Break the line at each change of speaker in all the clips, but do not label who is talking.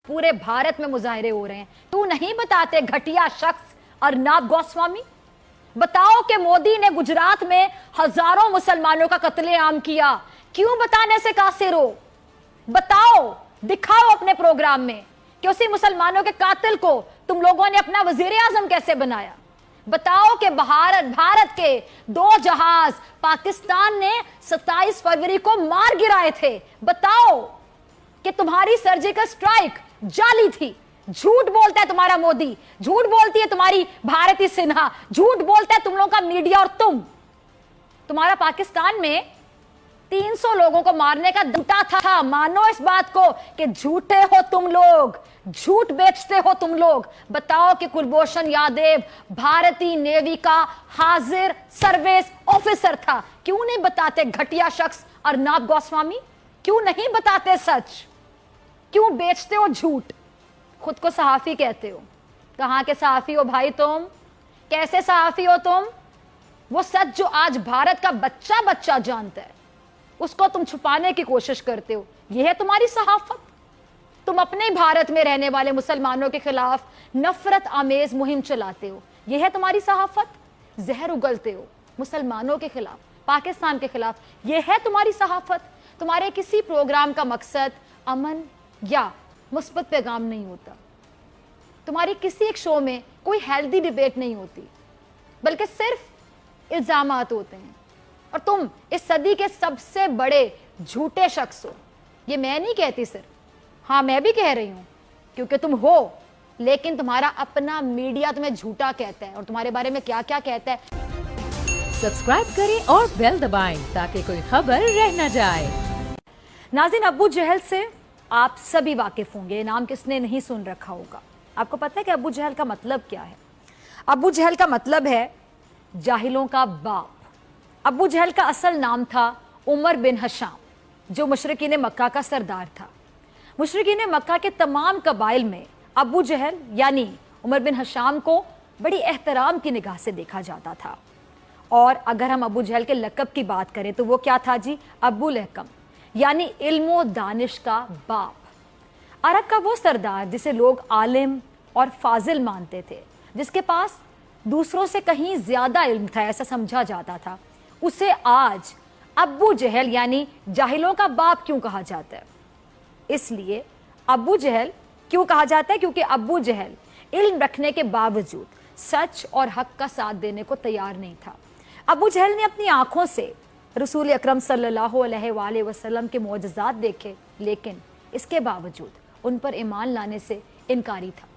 पूरे भारत में मुजाहरे हो रहे हैं, क्यों नहीं बताते घटिया शख्स अर्नब गोस्वामी? बताओ कि मोदी ने गुजरात में हजारों मुसलमानों का कत्लेआम किया, क्यों बताने से कासिर हो? बताओ, दिखाओ अपने प्रोग्राम में कि उसी मुसलमानों के कातिल को तुम लोगों ने अपना वजीर आजम कैसे बनाया। बताओ कि भारत के 2 जहाज पाकिस्तान ने 27 फरवरी को मार गिराए थे। बताओ कि तुम्हारी सर्जिकल स्ट्राइक जाली थी। झूठ बोलता है तुम्हारा मोदी, झूठ बोलती है तुम्हारी भारती सिन्हा, झूठ बोलता है तुम लोगों का मीडिया, और तुम्हारा पाकिस्तान में 300 लोगों को मारने का झूठा था। मानो इस बात को कि झूठे हो तुम लोग, झूठ बेचते हो तुम लोग। बताओ कि कुलभूषण यादव भारतीय नेवी का हाजिर सर्विस ऑफिसर था, क्यों नहीं बताते घटिया शख्स अर्नब गोस्वामी? क्यों नहीं बताते सच? क्यों बेचते हो झूठ? खुद को सहाफी कहते हो, कहां के सहाफी हो भाई तुम? कैसे सहाफी हो तुम? वो सच जो आज भारत का बच्चा बच्चा जानता है, उसको तुम छुपाने की कोशिश करते हो। यह है तुम्हारी सहाफत? तुम अपने भारत में रहने वाले मुसलमानों के खिलाफ नफरत आमेज मुहिम चलाते हो, यह है तुम्हारी सहाफत? जहर उगलते हो मुसलमानों के खिलाफ, पाकिस्तान के खिलाफ, यह है तुम्हारी सहाफत? तुम्हारे किसी प्रोग्राम का मकसद अमन या मुस्बत पैगाम नहीं होता। तुम्हारी किसी एक शो में कोई हेल्दी डिबेट नहीं होती, बल्कि सिर्फ इल्जामात होते हैं। और तुम इस सदी के सबसे बड़े झूठे शख्स हो। ये मैं नहीं कहती सिर्फ, हाँ मैं भी कह रही हूं, क्योंकि तुम हो, लेकिन तुम्हारा अपना मीडिया तुम्हें झूठा कहता है। और तुम्हारे बारे में क्या क्या कहता है।
सब्सक्राइब करें और बेल दबाएं ताकि कोई खबर रह न जाए।
नाज़रीन, अबू जहल से आप सभी वाकिफ होंगे, नाम किसने नहीं सुन रखा होगा। आपको पता है कि अबू जहल का मतलब क्या है? अबू जहल का मतलब है जाहिलों का बाप। अबू जहल का असल नाम था उमर बिन हशाम, जो मुशरिकीन मक्का का सरदार था। मुशरिकीन मक्का के तमाम कबाइल में अबू जहल यानी उमर बिन हशाम को बड़ी एहतराम की निगाह से देखा जाता था। और अगर हम अबू जहल के लक़ब की बात करें तो वो क्या था जी? अबू लहकम, यानी इल्म दानिश का बाप। अरब का वो सरदार जिसे लोग आलिम और फाजिल मानते थे, जिसके पास दूसरों से कहीं ज्यादा इल्म था ऐसा समझा जाता था, उसे आज अबू जहल यानी जाहिलों का बाप क्यों कहा जाता है? इसलिए अबू जहल क्यों कहा जाता है? क्योंकि अबू जहल इल्म रखने के बावजूद सच और हक का साथ देने को तैयार नहीं था। अबू जहल ने अपनी आंखों से रसूल अकरम सल्लल्लाहु अलैहि वसल्लम के मौजज़ात देखे, लेकिन इसके बावजूद उन पर ईमान लाने से इनकारी था।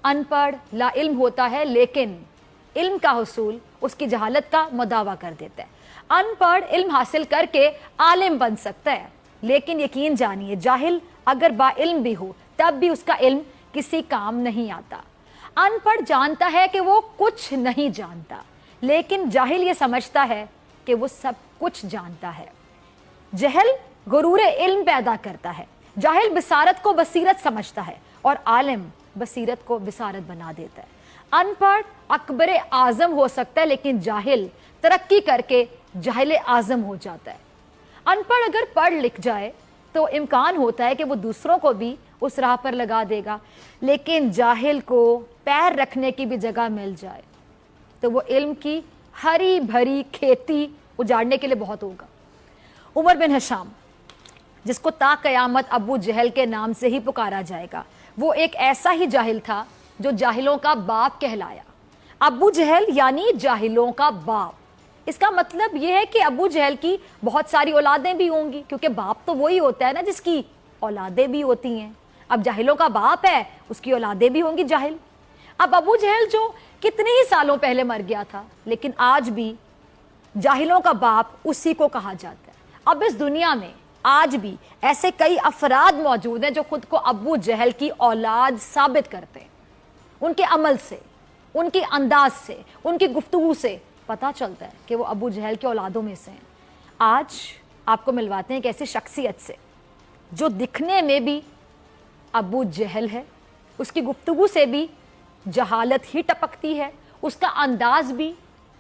अनपढ़ ला इल्म होता है, लेकिन इल्म का हुसूल उसकी जहालत का मुदावा कर देता है। अनपढ़ इल्म हासिल करके आलिम बन सकता है, लेकिन यकीन जानिए जाहिल अगर बाइल्म भी हो तब भी उसका इल्म किसी काम नहीं आता। अनपढ़ जानता है कि वो कुछ नहीं जानता, लेकिन जाहिल ये समझता है कि वो सब कुछ जानता है। जहल गुरूरे इल्म पैदा करता है, जाहिल बिसारत को बसीरत समझता है और आलिम बसीरत को बिसारत बना देता है। अनपढ़ अकबर आजम हो सकता है, लेकिन जाहिल तरक्की करके जाहिल आजम हो जाता है। अनपढ़ अगर पढ़ लिख जाए तो इम्कान होता है कि वो दूसरों को भी उस राह पर लगा देगा, लेकिन जाहिल को पैर रखने की भी जगह मिल जाए तो वो इल्म की हरी भरी खेती उजाड़ने के लिए बहुत होगा। उमर बिन हशाम, जिसको ता कयामत अबू जहल के नाम से ही पुकारा जाएगा, वो एक ऐसा ही जाहिल था जो जाहिलों का बाप कहलाया। अबू जहल यानी जाहिलों का बाप। इसका मतलब यह है कि अबू जहल की बहुत सारी औलादें भी होंगी, क्योंकि बाप तो वही होता है ना जिसकी औलादें भी होती हैं। अब जाहिलों का बाप है, उसकी औलादें भी होंगी जाहिल। अब अबू जहल जो कितने ही सालों पहले मर गया था, लेकिन आज भी जाहिलों का बाप उसी को कहा जाता है। अब इस दुनिया में आज भी ऐसे कई अफराद मौजूद हैं जो खुद को अबू जहल की औलाद साबित करते हैं। उनके अमल से, उनके अंदाज से, उनकी गुफ्तगू से पता चलता है कि वो अबू जहल की औलादों में से हैं। आज आपको मिलवाते हैं एक ऐसी शख्सियत से जो दिखने में भी अबू जहल है, उसकी गुफ्तगू से भी जहालत ही टपकती है, उसका अंदाज भी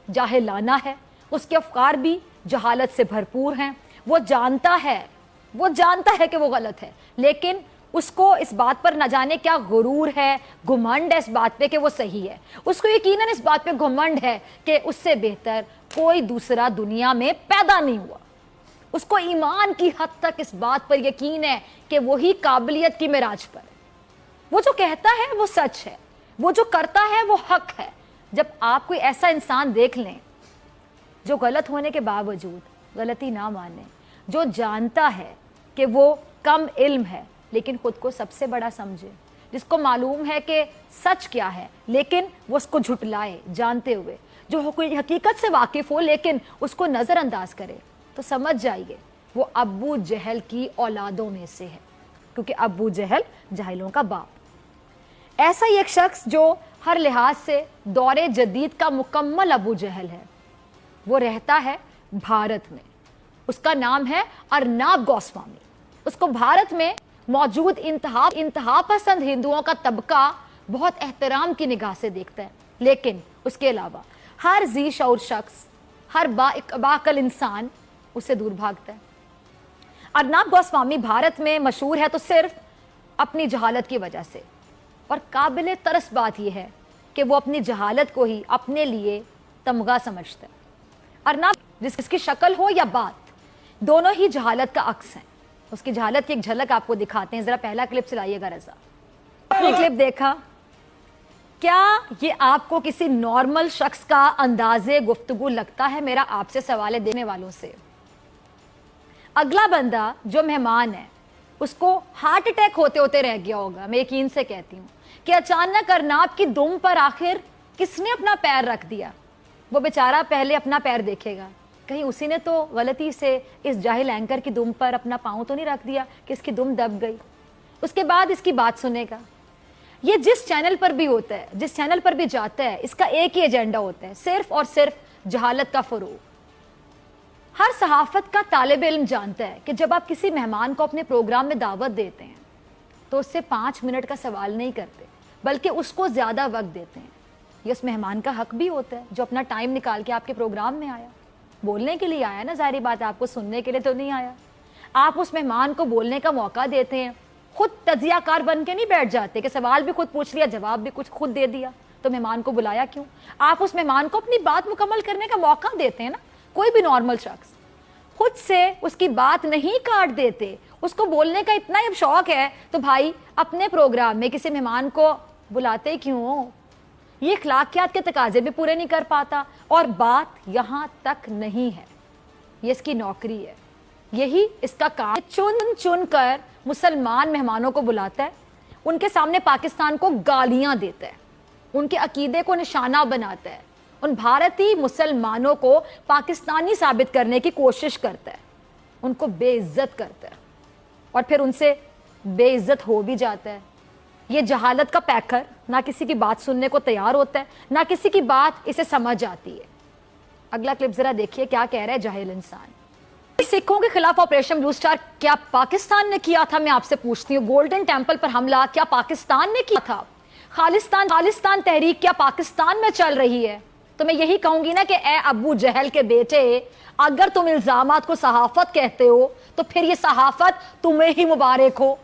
जाहिलाना है, उसके अफकार भी जहालत से भरपूर हैं। वो जानता है कि वो गलत है, लेकिन उसको इस बात पर न जाने क्या गुरूर है, घुमंड है इस बात पे कि वो सही है, उसको यकीनन इस बात पे घुमंड है कि उससे बेहतर कोई दूसरा दुनिया में पैदा नहीं हुआ। उसको ईमान की हद तक इस बात पर यकीन है कि वही काबिलियत की मिराज पर है। वो जो कहता है वो सच है, वो जो करता है वो हक है। जब आप कोई ऐसा इंसान देख लें जो गलत होने के बावजूद गलती ना माने, जो जानता है कि वो कम इल्म है लेकिन खुद को सबसे बड़ा समझे, जिसको मालूम है कि सच क्या है लेकिन वो उसको झुटलाए जानते हुए, जो कोई हकीकत से वाकिफ हो लेकिन उसको नज़रअंदाज करे, तो समझ जाइए वो अबू जहल की औलादों में से है, क्योंकि अबू जहल जाहिलों का बाप। ऐसा ही एक शख्स जो हर लिहाज से दौरे जदीद का मुकम्मल अबू जहल है, वो रहता है भारत में। उसका नाम है अर्नाब गोस्वामी। उसको भारत में मौजूद इंतहा पसंद हिंदुओं का तबका बहुत एहतराम की निगाह से देखता है, लेकिन उसके अलावा हर जी शऊर शख्स, हर बाअक्ल इंसान उससे दूर भागता है। अर्नाब गोस्वामी भारत में मशहूर है तो सिर्फ अपनी जहालत की वजह से, और काबिल तरस बात यह है कि वो अपनी जहालत को ही अपने लिए तमगा समझता है। अर्नाब जिसकी शक्ल हो या बात, दोनों ही जहालत का अक्स हैं। उसकी जहालत की एक झलक आपको दिखाते हैं, जरा पहला क्लिप चलाइएगा रजा। ये क्लिप देखा, क्या ये आपको किसी नॉर्मल शख्स का अंदाजे गुफ्तगू लगता है? मेरा आपसे सवाल है देने वालों से। अगला बंदा जो मेहमान है उसको हार्ट अटैक होते होते रह गया होगा, मैं यकीन से कहती हूँ कि अचानक अर्नाब की दुम पर आखिर किसने अपना पैर रख दिया। वो बेचारा पहले अपना पैर देखेगा, कहीं उसी ने तो गलती से इस जाहिल एंकर की दुम पर अपना पाँव तो नहीं रख दिया कि इसकी दुम दब गई। उसके बाद इसकी बात सुनेगा। ये जिस चैनल पर भी होता है, जिस चैनल पर भी जाता है, इसका एक ही एजेंडा होता है, सिर्फ और सिर्फ जहालत का फरोग। हर सहाफत का तालिब इल्म जानता है कि जब आप किसी मेहमान को अपने प्रोग्राम में दावत देते हैं तो उससे 5 मिनट का सवाल नहीं करते, बल्कि उसको ज़्यादा वक्त देते हैं। ये उस मेहमान का हक भी होता है जो अपना टाइम निकाल के आपके प्रोग्राम में आया, बोलने के लिए आया ना, जाहिर बात है आपको सुनने के लिए तो नहीं आया। आप उस मेहमान को बोलने का मौका देते हैं, खुद तजियाकार बन के नहीं बैठ जाते कि सवाल भी खुद पूछ लिया, जवाब भी कुछ खुद दे दिया, तो मेहमान को बुलाया क्यों? आप उस मेहमान को अपनी बात मुकम्मल करने का मौका देते हैं ना। कोई भी नॉर्मल शख्स खुद से उसकी बात नहीं काट देते, उसको बोलने का इतना ही शौक है तो भाई अपने प्रोग्राम में किसी मेहमान को बुलाते क्यों? ये अखलाकियात के तकाजे भी पूरे नहीं कर पाता। और बात यहाँ तक नहीं है, ये इसकी नौकरी है, यही इसका काम। चुन चुन कर मुसलमान मेहमानों को बुलाता है, उनके सामने पाकिस्तान को गालियां देता है, उनके अकीदे को निशाना बनाता है, उन भारतीय मुसलमानों को पाकिस्तानी साबित करने की कोशिश करता है, उनको बेइज्जत करता है और फिर उनसे बेइज्जत हो भी जाता है। ये जहालत का पैकर ना किसी की बात सुनने को तैयार होता है, ना किसी की बात इसे समझ आती है। अगला क्लिप जरा देखिए क्या कह रहा है जाहिल इंसान। सिखों के खिलाफ ऑपरेशन ब्लू स्टार क्या पाकिस्तान ने किया था? मैं आपसे पूछती हूँ, गोल्डन टेंपल पर हमला क्या पाकिस्तान ने किया था? खालिस्तान तहरीक क्या पाकिस्तान में चल रही है? तो मैं यही कहूंगी ना कि ए अबू जहल के बेटे, अगर तुम इल्जामात को सहाफत कहते हो तो फिर ये सहाफत तुम्हें ही मुबारक हो।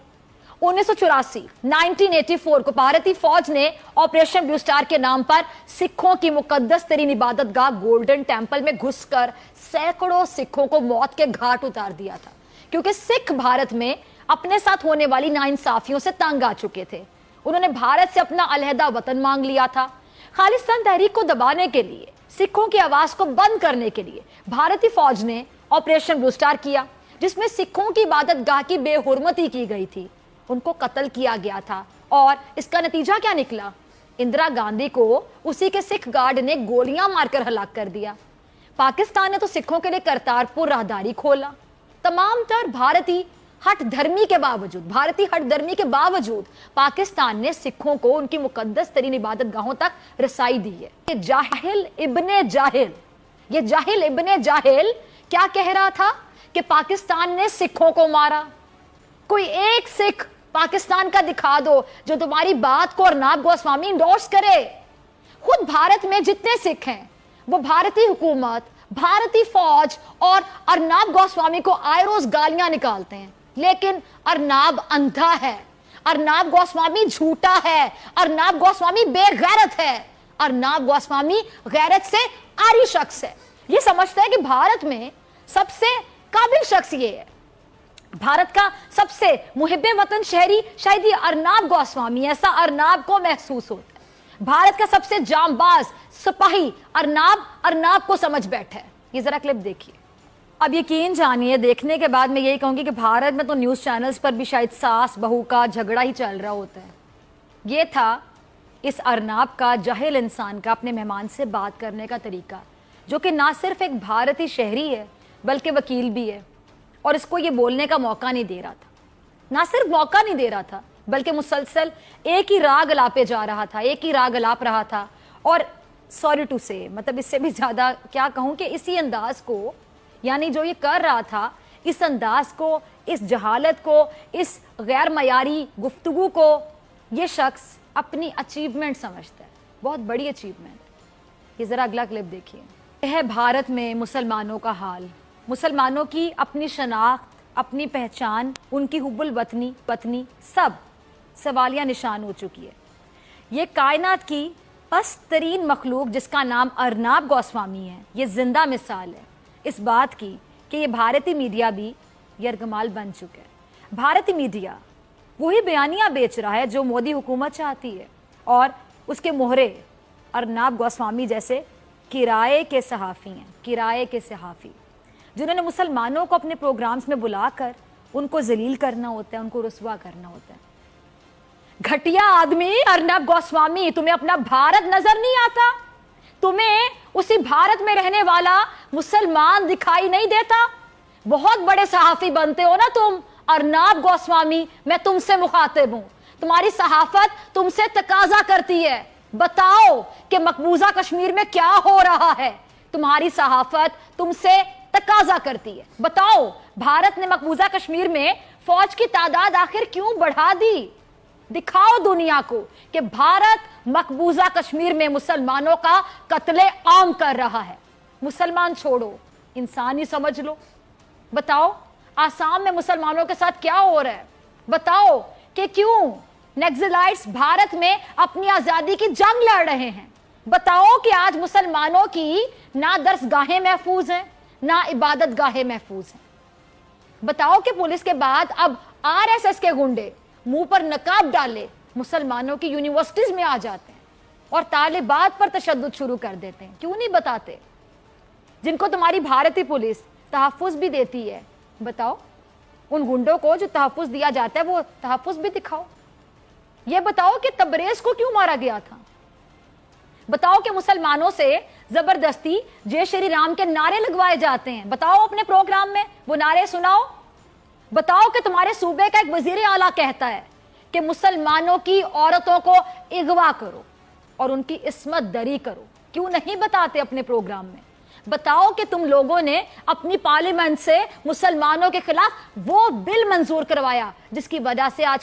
1984 को भारतीय फौज ने ऑपरेशन ब्लू स्टार के नाम पर सिखों की मुकद्दस तरीन इबादतगाह गोल्डन टेंपल में घुसकर सैकड़ों सिखों को मौत के घाट उतार दिया था, क्योंकि सिख भारत में अपने साथ होने वाली नाइंसाफियों से तंग आ चुके थे। उन्होंने भारत से अपना अलहदा वतन मांग लिया था। खालिस्तान तहरीक को दबाने के लिए, सिखों की आवाज को बंद करने के लिए भारतीय फौज ने ऑपरेशन ब्लू स्टार किया, जिसमें सिखों की इबादतगाह की बेहुरमती की गई थी, उनको कत्ल किया गया था। और इसका नतीजा क्या निकला? इंदिरा गांधी को उसी के सिख गार्ड ने गोलियां मारकर हलाक कर दिया। पाकिस्तान ने तो सिखों के लिए करतारपुर राहदारी खोला। तमाम तर भारतीय हट धर्मी के बावजूद पाकिस्तान ने सिखों को उनकी मुकद्दस तरीन इबादत गाहों तक रसाई दी है। ये जाहिल इब्ने जाहिल क्या कह रहा था कि पाकिस्तान ने सिखों को मारा। कोई एक सिख पाकिस्तान का दिखा दो जो तुम्हारी बात को अर्नाब गोस्वामी इंडोर्स करे। खुद भारत में जितने सिख हैं वो भारतीय हुकूमत, भारतीय फौज और अर्नाब गोस्वामी को आए रोज गालियां निकालते हैं, लेकिन अर्नाब अंधा है। अर्नाब गोस्वामी झूठा है, अर्नाब गोस्वामी बेगैरत है, अर्नाब गोस्वामी गैरत से आरी शख्स है। ये समझता है कि भारत में सबसे काबिल शख्स ये है, भारत का सबसे मुहिब्बे वतन शहरी शायद ये अर्नाब गोस्वामी, ऐसा अर्नाब को महसूस होता है। भारत का सबसे जांबाज सिपाही अर्नाब को समझ बैठा है। ये जरा क्लिप देखिए। अब यकीन जानिए, देखने के बाद मैं यही कहूंगी कि भारत में तो न्यूज चैनल्स पर भी शायद सास बहू का झगड़ा ही चल रहा होता है। ये था इस अर्नाब का, जाहिल इंसान का, अपने मेहमान से बात करने का तरीका, जो कि ना सिर्फ एक भारतीय शहरी है बल्कि वकील भी है, और इसको ये बोलने का मौका नहीं दे रहा था। ना सिर्फ मौका नहीं दे रहा था बल्कि मुसलसल एक ही राग अलापे जा रहा था, एक ही राग अलाप रहा था। और सॉरी टू से, मतलब इससे भी ज्यादा क्या कहूं कि इसी अंदाज को, यानी जो ये कर रहा था, इस अंदाज को, इस जहालत को, इस गैर मयारी गुफ्तगू को ये शख्स अपनी अचीवमेंट समझता है, बहुत बड़ी अचीवमेंट। ये जरा अगला क्लिप देखिए। यह है भारत में मुसलमानों का हाल, मुसलमानों की अपनी शनाख्त, अपनी पहचान, उनकी हुब्बुल वतनी सब सवालिया निशान हो चुकी है। ये कायनात की पस्त तरीन मखलूक जिसका नाम अर्नाब गोस्वामी है, ये जिंदा मिसाल है इस बात की कि ये भारतीय मीडिया भी यरगमाल बन चुका है। भारतीय मीडिया वही बयानियां बेच रहा है जो मोदी हुकूमत चाहती है, और उसके मोहरे अर्नाब गोस्वामी जैसे किराए के सहाफ़ी हैं, किराए के सहाफ़ी, जिन्होंने मुसलमानों को अपने प्रोग्राम्स में बुलाकर उनको जलील करना होता है, उनको रुस्वा करना होता है। घटिया आदमी अर्नाब गोस्वामी, तुम्हें अपना भारत नजर नहीं आता? तुम्हें उसी भारत में रहने वाला मुसलमान दिखाई नहीं देता? बहुत बड़े सहाफी बनते हो ना तुम अर्नाब गोस्वामी, मैं तुमसे मुखातिब हूं। तुम्हारी सहाफत तुमसे तकाजा करती है, बताओ कि मकबूजा कश्मीर में क्या हो रहा है। तुम्हारी सहाफत तुमसे तकाजा करती है, बताओ भारत ने मकबूजा कश्मीर में फौज की तादाद आखिर क्यों बढ़ा दी? दिखाओ दुनिया को कि भारत मकबूजा कश्मीर में मुसलमानों का कत्ले आम कर रहा है। मुसलमान छोड़ो, इंसान ही समझ लो। बताओ आसाम में मुसलमानों के साथ क्या हो रहा है, बताओ कि क्यों नक्सलाइट्स भारत में अपनी आजादी की जंग लड़ रहे हैं। बताओ कि आज मुसलमानों की ना दरसगाहें महफूज हैं, ना इबादत गाहें महफूज हैं। बताओ कि पुलिस के बाद अब आरएसएस के गुंडे मुंह पर नकाब डाले मुसलमानों की यूनिवर्सिटीज में आ जाते हैं और तालिबात पर तशद्दुद शुरू कर देते हैं। क्यों नहीं बताते? जिनको तुम्हारी भारतीय पुलिस तहफ्फुज भी देती है, बताओ उन गुंडों को जो तहफ्फुज दिया जाता है वो तहफ्फुज भी दिखाओ। ये बताओ कि तबरेज को क्यों मारा गया था? बताओ कि मुसलमानों से जबरदस्ती जय श्री राम के नारे लगवाए जाते हैं, बताओ अपने प्रोग्राम में वो नारे सुनाओ। बताओ कि तुम्हारे सूबे का एक वजीर आला कहता है कि मुसलमानों की औरतों को अगवा करो और उनकी इस्मत दरी करो। क्यों नहीं बताते अपने प्रोग्राम में? बताओ कि तुम लोगों ने अपनी पार्लियामेंट से मुसलमानों के खिलाफ वो बिल मंजूर करवाया जिसकी वजह से आज